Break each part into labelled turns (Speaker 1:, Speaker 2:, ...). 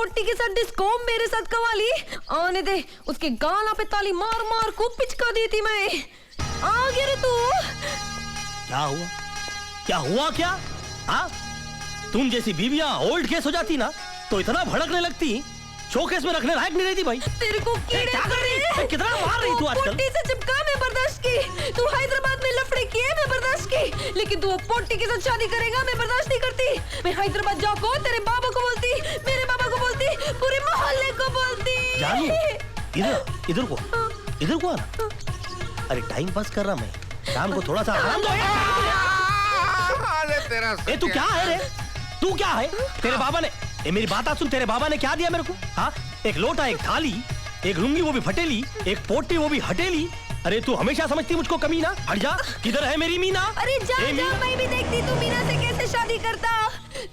Speaker 1: पोटी के साथ डिस्को मेरे साथ कवाली आने दे। उसके गाना पे ताली मार मार को पिचका दी थी मैं। आ गया रे तू।
Speaker 2: क्या हुआ? क्या हुआ क्या? हाँ, तुम जैसी बीवियां ओल्ड केस हो जाती ना तो इतना भड़कने लगती, शोकेस में रखने लायक नहीं रहती भाई।
Speaker 1: तेरे को कीड़े
Speaker 2: क्या कर रही है? कितना मार रही तू आजकल?
Speaker 1: पोटी से चिपका मैं बर्दाश्त की। तू हैदराबाद में लफड़े किए मैं बर्दाश्त की, लेकिन तू वो पोटी के साथ शादी करेगा मैं बर्दाश्त नहीं करती। मैं हैदराबाद जाको तेरे बाबा को बोलती, मेरे बाबा को बोलती, पूरे मोहल्ले को बोलती।
Speaker 2: इधर को आना। अरे टाइम पास कर रहा मैं, शाम को थोड़ा सा आराम दो। ए तू क्या है रे? तू क्या है? तेरे बाबा ने, ए मेरी बात सुन, तेरे बाबा ने क्या दिया मेरे को? हाँ, एक लोटा, एक थाली, एक लुंगी वो भी फटेली, एक पोटी वो भी हटेली। अरे तू हमेशा समझती मुझको कमीना। हट जा, किधर है मेरी मीना?
Speaker 1: अरे जा जा, मैं भी देखती तू मीना से कैसे शादी करता।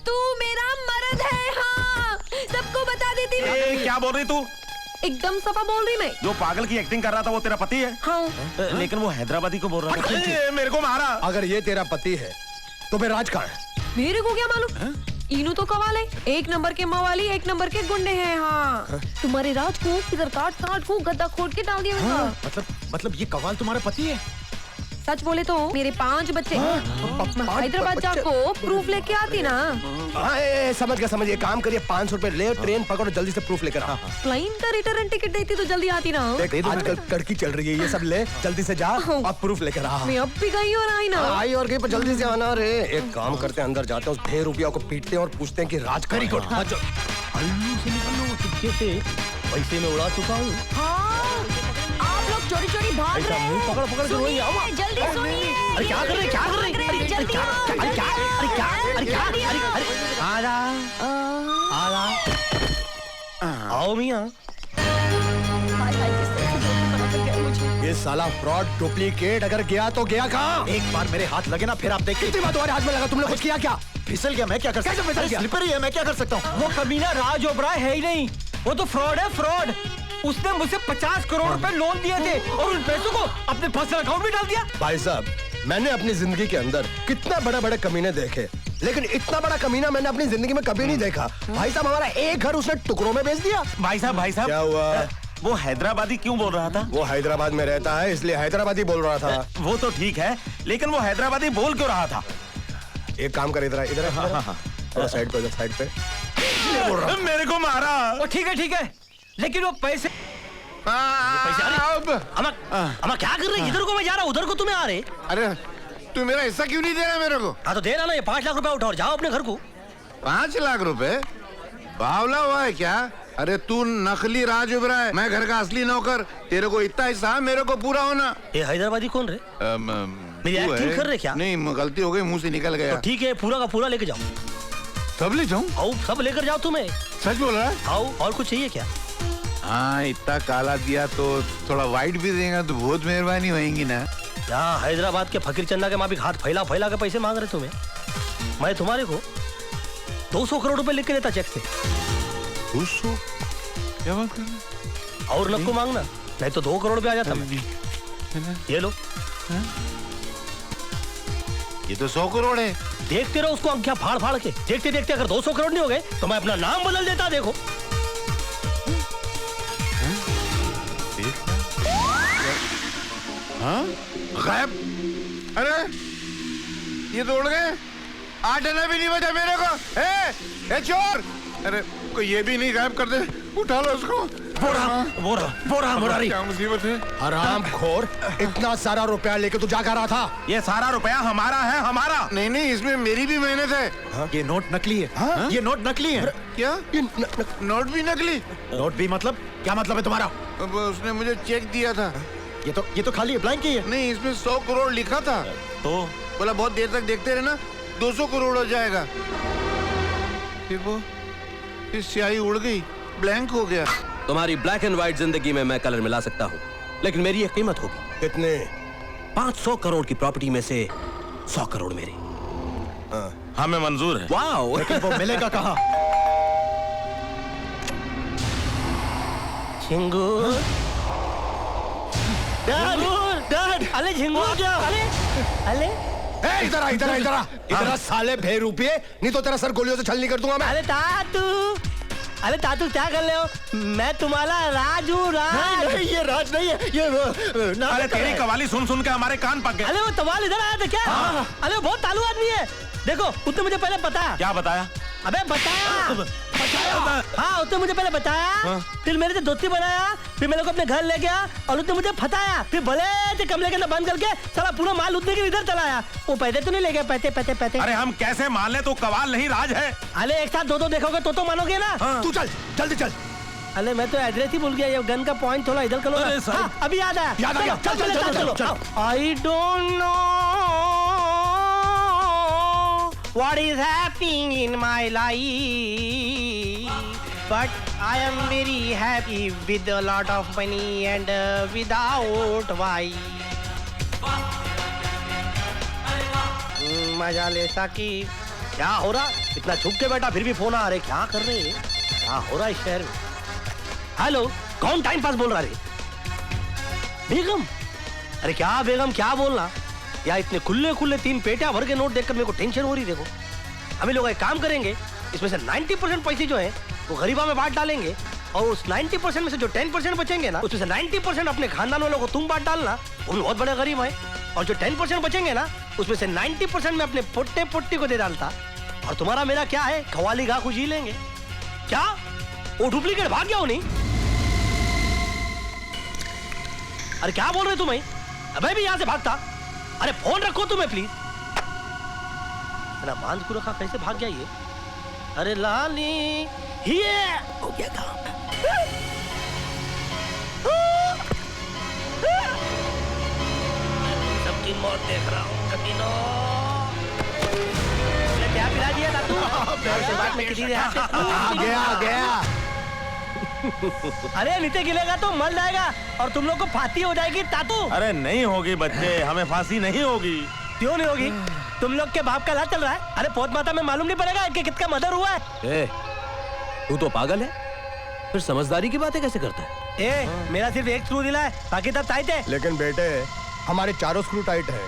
Speaker 1: तू मेरा मर्द है, हाँ सबको बता देती मैं।
Speaker 3: क्या बोल रही तू?
Speaker 1: एकदम सफा बोल रही मैं।
Speaker 3: जो पागल की एक्टिंग कर रहा था वो तेरा पति है?
Speaker 1: हाँ।
Speaker 3: लेकिन वो हैदराबादी को बोल रहा था। मेरे को मारा।
Speaker 4: अगर ये तेरा पति है तो फिर राज कहाँ है?
Speaker 1: मेरे को क्या मालूम? इनू तो कवाल है, एक नंबर के मवाली, एक नंबर के गुंडे हैं। हाँ, तुम्हारे राज को किधर काट को गद्दा खोद के डाल दिया।
Speaker 4: हाँ, मतलब ये कवाल तुम्हारा पति है?
Speaker 1: सच बोले तो मेरे 5 बच्चे। हैदराबाद जाको प्रूफ लेके आती ना।
Speaker 4: समझ गया। काम करिए, 500 रुपए ले, ट्रेन पकड़ो, जल्दी से प्रूफ लेकर आ।
Speaker 1: फ्लाइट का रिटर्न टिकट देती तो जल्दी आती ना।
Speaker 4: आजकल कड़की चल रही है, ये सब ले, जल्दी से जा और प्रूफ लेकर आ।
Speaker 1: मैं अब भी गई और आई ना।
Speaker 4: आई और गई, पर जल्दी से आना रे। एक काम करते हैं, अंदर जाते हैं, उस 6 रुपया को पीटते हैं और पूछते हैं कि राज करी को।
Speaker 2: अल्लू से निकल लो, चुपके से पैसे में उड़ा चुका हूँ।
Speaker 1: आप लोग चोरी चोरी भाग रहे हैं।
Speaker 2: पकड़ के रोइए, आओ।
Speaker 1: जल्दी सुनिए।
Speaker 2: अरे क्या कर रहे हैं? आओ मियाँ।
Speaker 4: ये साला फ्रॉड डुप्लीकेट अगर गया तो गया कहाँ? एक बार मेरे हाथ लगे ना फिर आप देखते। कितनी बार तुम्हारे हाथ में लगा, तुमने कुछ किया क्या? फिसल गया, मैं क्या कर सकता हूँ? स्लिपर ही है, मैं क्या कर सकता हूँ?
Speaker 2: वो कमीना राज ओबराय है ही नहीं, वो तो फ्रॉड है, फ्रॉड। उसने मुझसे 50 करोड़ रुपए लोन दिए थे और उन पैसों को अपने पर्सनल अकाउंट में डाल दिया।
Speaker 4: भाई साहब, मैंने अपनी जिंदगी के अंदर कितने बड़े-बड़े कमीने देखे, लेकिन इतना बड़ा कमीना मैंने अपनी जिंदगी में कभी नहीं देखा। भाई साहब, हमारा एक घर उसने टुकड़ों में बेच दिया।
Speaker 3: भाई साहब
Speaker 4: क्या हुआ?
Speaker 3: वो हैदराबादी क्यों बोल रहा था?
Speaker 4: वो हैदराबाद में रहता है, इसलिए हैदराबादी बोल रहा था।
Speaker 3: वो तो ठीक है, लेकिन वो हैदराबादी बोल क्यों रहा था?
Speaker 4: एक काम कर, इधर थोड़ा साइड पे, साइड पे।
Speaker 3: मेरे को मारा।
Speaker 2: वो ठीक है, लेकिन वो पैसे अमा क्या कर रहे? इधर को मैं जा रहा हूँ, उधर को तुम्हें आ रहे।
Speaker 5: अरे तू मेरा हिस्सा क्यों नहीं दे रहा मेरे को?
Speaker 2: हाँ तो दे रहा ना, ये 5 लाख रुपए उठाओ, जाओ अपने घर को।
Speaker 5: 5 लाख रुपए? बावला हुआ है क्या? अरे तू नकली राज उभरा है, मैं घर का असली नौकर। तेरे को इतना हिस्सा है, मेरे को पूरा होना।
Speaker 2: ये हैदराबादी कौन रे? मेरी एक्टिंग कर रहे क्या?
Speaker 5: नहीं, गलती हो गई, मुंह से निकल गया।
Speaker 2: तो ठीक है, पूरा का पूरा लेके जाओ।
Speaker 5: सब ले जाऊं?
Speaker 2: आओ, सब लेकर जाओ। तुम्हें
Speaker 5: सच बोल रहा है?
Speaker 2: आओ, और कुछ चाहिए क्या?
Speaker 5: हाँ, इतना काला दिया तो थोड़ा वाइट भी देगा तो बहुत मेहरबानी होगी ना।
Speaker 2: यहाँ हैदराबाद के फकीर चंदा के माफिक हाथ फैला के पैसे मांग रहे तुम्हें। मैं तुम्हारे को 200 करोड़ रुपए लिख के देता चेक से।
Speaker 5: 200? क्या बात कर रहे हैं?
Speaker 2: और नको मांगना, नहीं तो 2 करोड़ पे आ जाता मैं। ये लो।
Speaker 5: ये तो 100 करोड़ है।
Speaker 2: देखते रहो उसको अंकिया फाड़ के। देखते देखते अगर 200 करोड़ नहीं हो गए तो मैं अपना नाम बदल देता। देखो
Speaker 5: हाँ? गायब? अरे ये तो उड़ गए। 8 आना भी नहीं बचा मेरे को। ए चोर! अरे कोई ये भी नहीं गायब कर दे, उठा लो उसको। क्या मुसीबत है?
Speaker 4: हरामखोर, इतना सारा रुपया लेके तू जा कर रहा था?
Speaker 3: ये सारा रुपया हमारा है, हमारा।
Speaker 5: नहीं, इसमें मेरी भी मेहनत है।
Speaker 4: हाँ? ये नोट नकली है। हाँ? ये नोट नकली है।
Speaker 5: क्या? नोट भी नकली?
Speaker 4: नोट भी मतलब? क्या मतलब है तुम्हारा?
Speaker 5: अब उसने मुझे चेक दिया था।
Speaker 4: ये तो खाली ब्लैंक ही है।
Speaker 5: नहीं, इसमें 100 करोड़ लिखा था।
Speaker 3: तो
Speaker 5: बोला बहुत देर तक देखते रहे ना, 200 करोड़ हो जाएगा। फिर स्याही उड़ गई, ब्लैंक हो गया।
Speaker 6: तुम्हारी ब्लैक एंड व्हाइट जिंदगी में मैं कलर मिला सकता हूँ, लेकिन मेरी एक कीमत होगी।
Speaker 4: कितने?
Speaker 6: 500 करोड़ की प्रॉपर्टी में से 100 करोड़ मेरी।
Speaker 3: हमें मंजूर है।
Speaker 6: वाओ!
Speaker 4: लेकिन वो मिलेगा कहाँ?
Speaker 2: झिंगूर, डैड, अरे झिंगूर क्या? अरे
Speaker 4: इधर आ साले, 2 रुपये नहीं तो तेरा सर गोलियों से छलनी कर दूंगा मैं।
Speaker 2: अरे तातू, अरे तातू क्या कर रहे हो? मैं तुम्हारा राज हूँ, राज।
Speaker 4: नहीं, ये राज नहीं है, ये
Speaker 3: अरे तेरी कवाली सुन सुन के हमारे कान पक गए।
Speaker 2: अरे वो तवाल इधर आया था क्या? अरे वो बहुत तालू आदमी है। देखो उसने मुझे पहले बताया।
Speaker 3: क्या बताया?
Speaker 2: अबे बताया। हाँ उसने मुझे पहले बताया, फिर मेरे से दोस्ती बनाया, फिर मेरे को अपने घर ले गया और उसने मुझे फताया, फिर भले से कमरे के अंदर बंद करके साला पूरा माल उतने के इधर चलाया। वो पैसे तो नहीं ले गया? पैसे।
Speaker 3: अरे हम कैसे मान ले? तो कवाल नहीं राज है।
Speaker 2: अरे एक साथ दो देखोगे तो मानोगे ना।
Speaker 4: तू चल, जल्दी चल।
Speaker 2: अरे मैं तो एड्रेस ही भूल गया। ये गन का पॉइंट थोड़ा इधर करो। हाँ, अभी याद आया।
Speaker 4: याद आ गया। चल।
Speaker 2: I don't know what is happening in my life, but I am very happy with a lot of money and without wife. मजा ले सकी। क्या हो रहा? इतना छुप के बैठा फिर भी फोन आ रहे। क्या कर रहे हैं? क्या हो रहा है शहर में? हेलो, कौन टाइम पास बोल रहा है? बेगम? अरे क्या बेगम, क्या बोलना? या इतने खुले 3 पेटियां भर के नोट देखकर मेरे को टेंशन हो रही। देखो हम लोग एक काम करेंगे, इसमें से 90% पैसे जो है वो गरीबा में बांट डालेंगे और उस 90% में से जो 10% बचेंगे ना, उसमें से 90% अपने खानदान वालों को तुम बांट डालना, वो बहुत बड़े गरीब है। और जो 10% बचेंगे ना, उसमें से 90% में अपने पोट्टे पोट्टी को दे डालता और तुम्हारा मेरा क्या है, खवाली गा खुशी लेंगे। क्या वो डुप्लीकेट भाग गया हो? नहीं, अरे क्या बोल रहे तुम्हें? अबे भी यहां से भागता। अरे फोन रखो तुम्हें प्लीज। बांध को रखा, कैसे भाग गया ये? अरे लाली, ये हो गया काम। सबकी मौत देख रहा हूँ कमीनों। क्या पिला दिया था तू?
Speaker 4: गया।
Speaker 2: अरे नीचे गिरेगा तो मर जाएगा और तुम लोग को फांसी हो जाएगी तातू।
Speaker 3: अरे नहीं होगी बच्चे, हमें फांसी नहीं होगी।
Speaker 2: क्यों नहीं होगी? तुम लोग के बाप का लाल चल रहा है। अरे पोत माता में मालूम नहीं पड़ेगा कि कितना मर्डर हुआ है?
Speaker 7: तू तो पागल है, फिर समझदारी की बातें कैसे करता है?
Speaker 2: मेरा सिर्फ एक स्क्रू दिला है, बाकी तब टाइट है।
Speaker 4: लेकिन बेटे हमारे चारों स्क्रू टाइट हैं।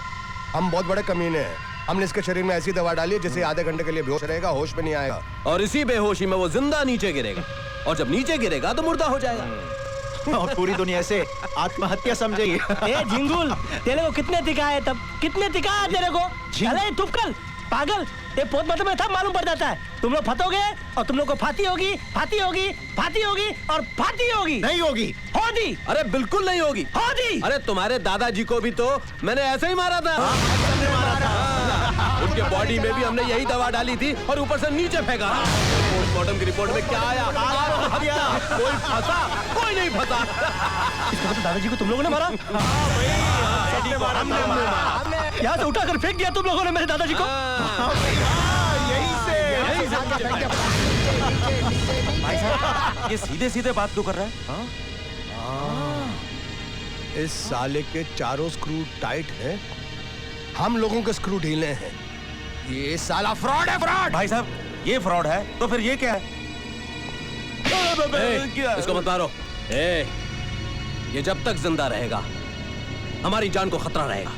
Speaker 4: हम बहुत बड़े कमीने हैं। हमने इसके शरीर में ऐसी दवा डाली है जिससे आधे घंटे के लिए बेहोश रहेगा, होश में नहीं आएगा।
Speaker 7: और इसी बेहोशी में वो जिंदा नीचे गिरेगा और जब नीचे गिरेगा तो मुर्दा हो जाएगा।
Speaker 4: और पूरी दुनिया से आत्महत्या समझेगी।
Speaker 2: झिंगुल, तेरे को कितने टिका है? तब कितने टिका है तेरे को? अरे चुप कर पागल, ये पोत माता में सब मालूम पड़ जाता है। तुम लोग फटोगे और तुम लोग को फांसी होगी और फांसी होगी।
Speaker 4: नहीं होगी।
Speaker 2: होगी।
Speaker 7: अरे बिल्कुल नहीं होगी।
Speaker 2: होगी।
Speaker 7: अरे तुम्हारे दादाजी को भी तो मैंने ऐसे ही मारा था। उनके बॉडी में भी हमने यही दवा डाली थी और ऊपर से नीचे फेंका। पोस्टमार्टम की रिपोर्ट में क्या आया? कोई फंसा, कोई नहीं फंसा।
Speaker 2: इसका मतलब दादाजी को तुम लोगों ने मारा? यहाँ से उठाकर फेंक दिया तुम लोगों ने मेरे दादाजी को।
Speaker 3: भाई साहब, ये सीधे सीधे बात क्यों कर रहा है?
Speaker 4: इस साले के चारों स्क्रू टाइट हैं, हम लोगों के स्क्रू ढीले हैं। ये साला फ्रॉड है, फ्रॉड।
Speaker 3: भाई साहब, ये फ्रॉड है तो फिर ये क्या है?
Speaker 7: इसको मत मारो। ये जब तक जिंदा रहेगा हमारी जान को खतरा रहेगा।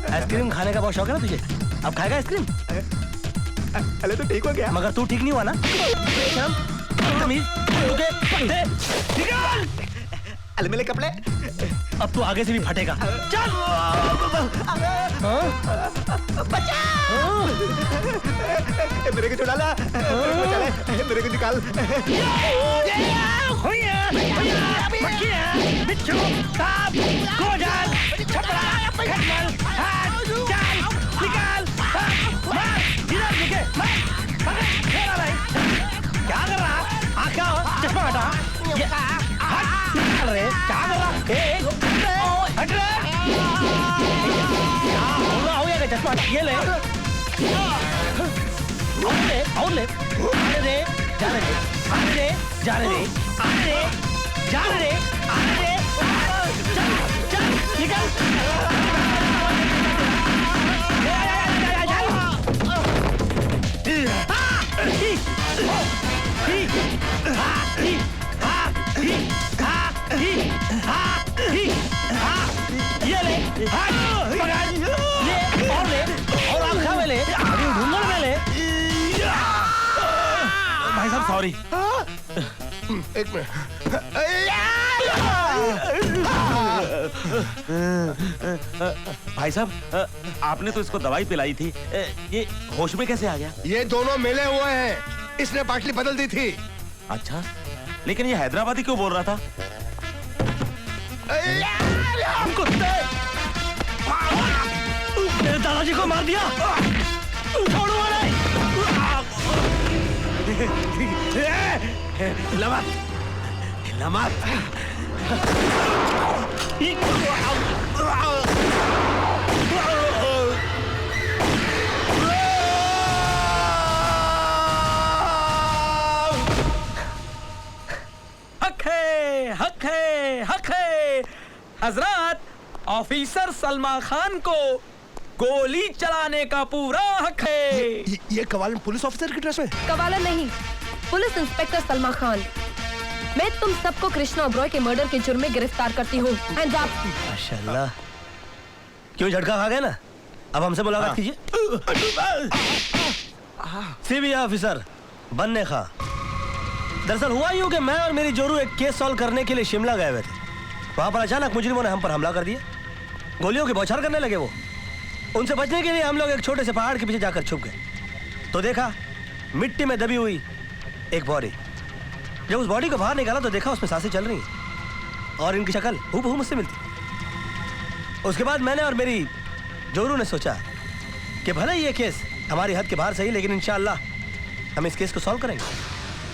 Speaker 7: आइसक्रीम खाने का बहुत शौक है ना तुझे? अब खाएगा आइसक्रीम?
Speaker 4: अरे तो ठीक हो गया।
Speaker 7: मगर तू ठीक नहीं हुआ ना? बेशरम, बदतमीज, रुके, पट्टे, निकाल!
Speaker 4: अरे मेरे कपड़े।
Speaker 7: अब तू आगे से भी फटेगा। चल!
Speaker 4: बचाओ! मेरे को छुड़ा ला। मेरे को निकाल।
Speaker 2: बिच्छू, सांप, गोजर, छपरा, खटमल, हाथ, चाल, निकाल, मार, इधर निके, मार, पकड़, घेरा भाई। क्या कर रहा? आँख आओ, चश्मा हटा। हट, निकाल रे, क्या कर रहा? हट रे। क्या हो गया चश्मा? ये ले। और ले, आने दे, जाने दे, आने दे, जाने दे, आने दे, जाने दे, आने दे, चल, चल, निकल। ये ले, पकड़, ले, और आँखा में ले, घूंघट में ले।
Speaker 3: भाई साहब सॉरी।
Speaker 5: एक मिनट।
Speaker 3: भाई साहब आपने तो इसको दवाई पिलाई थी, ये होश में कैसे आ गया?
Speaker 5: ये दोनों मिले हुए हैं, इसने बाटली बदल दी थी।
Speaker 3: अच्छा, लेकिन ये हैदराबादी क्यों बोल रहा था?
Speaker 7: कुत्ते! मेरे दादाजी को मार दिया। छोड़ो नहीं।
Speaker 3: लमत, लमत।
Speaker 2: हक है हजरत, ऑफिसर सलमान खान को गोली चलाने का पूरा हक है।
Speaker 4: ये कवालन पुलिस ऑफिसर की ड्रेस में?
Speaker 1: कवालन नहीं, पुलिस इंस्पेक्टर सलमान खान। मैं तुम सबको कृष्णा ओबरॉय के मर्डर के जुर्म में गिरफ्तार करती हूँ। Hands up.
Speaker 7: माशाल्लाह, क्यों झटका खा गए ना? अब हमसे मुलाकात कीजिए। सीबीआई ऑफिसर बनने खा। दरअसल हुआ यूं कि मैं और मेरी जोरू एक केस सॉल्व करने के लिए शिमला गए हुए थे। वहां पर अचानक मुजरिमों ने हम पर हमला कर दिया। गोलियों की बौछार करने लगे वो। उनसे बचने के लिए हम लोग एक छोटे से पहाड़ के पीछे जाकर छुप गए। तो देखा मिट्टी में दबी हुई एक बॉडी। जब उस बॉडी को बाहर निकाला तो देखा उसमें सांसें चल रही और इनकी शक्ल हूबहू मुझसे मिलती। उसके बाद मैंने और मेरी जोरू ने सोचा कि भले ये केस हमारी हद के बाहर सही, लेकिन इंशाअल्लाह हम इस केस को सॉल्व करेंगे।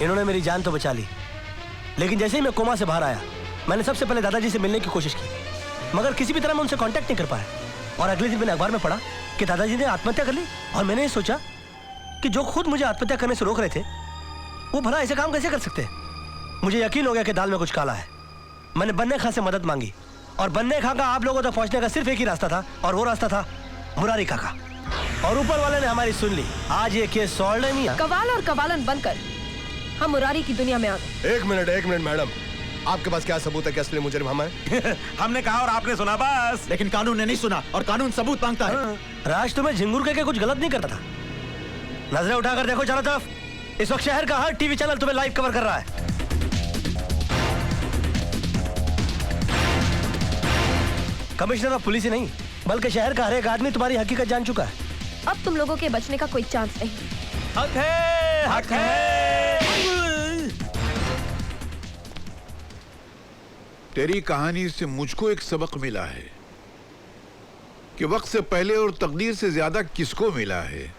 Speaker 7: इन्होंने मेरी जान तो बचा ली, लेकिन जैसे ही मैं कोमा से बाहर आया मैंने सबसे पहले दादाजी से मिलने की कोशिश की, मगर किसी भी तरह मैं उनसे कांटेक्ट नहीं कर पाया। और अगले दिन मैंने अखबार में पढ़ा कि दादाजी ने आत्महत्या कर ली। और मैंने ये सोचा कि जो खुद मुझे आत्महत्या करने से रोक रहे थे वो भला ऐसे काम कैसे कर सकते हैं। मुझे यकीन हो गया कि दाल में कुछ काला है। मैंने बन्ने खां से मदद मांगी और बन्ने खां का आप लोगों तक पहुंचने का सिर्फ एक ही रास्ता था, और वो रास्ता था मुरारी काका। और ऊपर वाले ने हमारी सुन ली। आज ये केस सॉल्व नहीं है।
Speaker 1: कवाल और कवालन बनकर हम मुरारी की दुनिया में आ गए।
Speaker 4: एक मिनट मैडम, आपके पास क्या सबूत है कि असली मुजरिम हम हैं?
Speaker 3: हमने कहा और आपने सुना बस।
Speaker 4: लेकिन कानून ने नहीं सुना और कानून सबूत मांगता है।
Speaker 7: राज तुम्हें झिंगुर के कुछ गलत नहीं करता था। नजरें उठाकर देखो चारों तरफ। इस वक्त शहर का हर टीवी चैनल तुम्हें लाइव कवर कर रहा है। कमिश्नर ऑफ पुलिस ही नहीं बल्कि शहर का हर एक आदमी तुम्हारी हकीकत जान चुका है।
Speaker 1: अब तुम लोगों के बचने का कोई चांस नहीं।
Speaker 2: हक है, हक है।
Speaker 5: तेरी कहानी से मुझको एक सबक मिला है कि वक्त से पहले और तकदीर से ज्यादा किसको मिला है।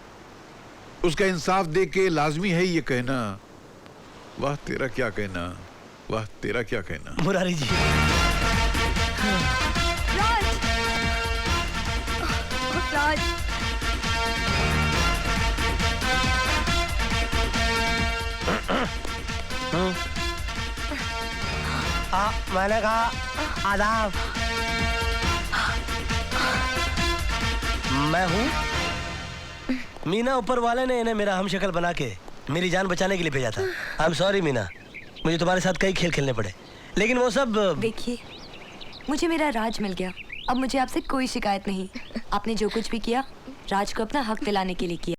Speaker 5: उसका इंसाफ देख के लाजमी है ये कहना, वाह तेरा क्या कहना, वाह तेरा क्या कहना।
Speaker 7: मुरारी जी,
Speaker 1: राज,
Speaker 7: मैंने कहा आदाब। मैं हूँ मीना। ऊपर वाले ने इन्हें मेरा हम शक्ल बना के मेरी जान बचाने के लिए भेजा था। आई एम सॉरी मीना, मुझे तुम्हारे साथ कई खेल खेलने पड़े, लेकिन वो सब
Speaker 1: देखिए मुझे मेरा राज मिल गया। अब मुझे आपसे कोई शिकायत नहीं। आपने जो कुछ भी किया राज को अपना हक दिलाने के लिए किया।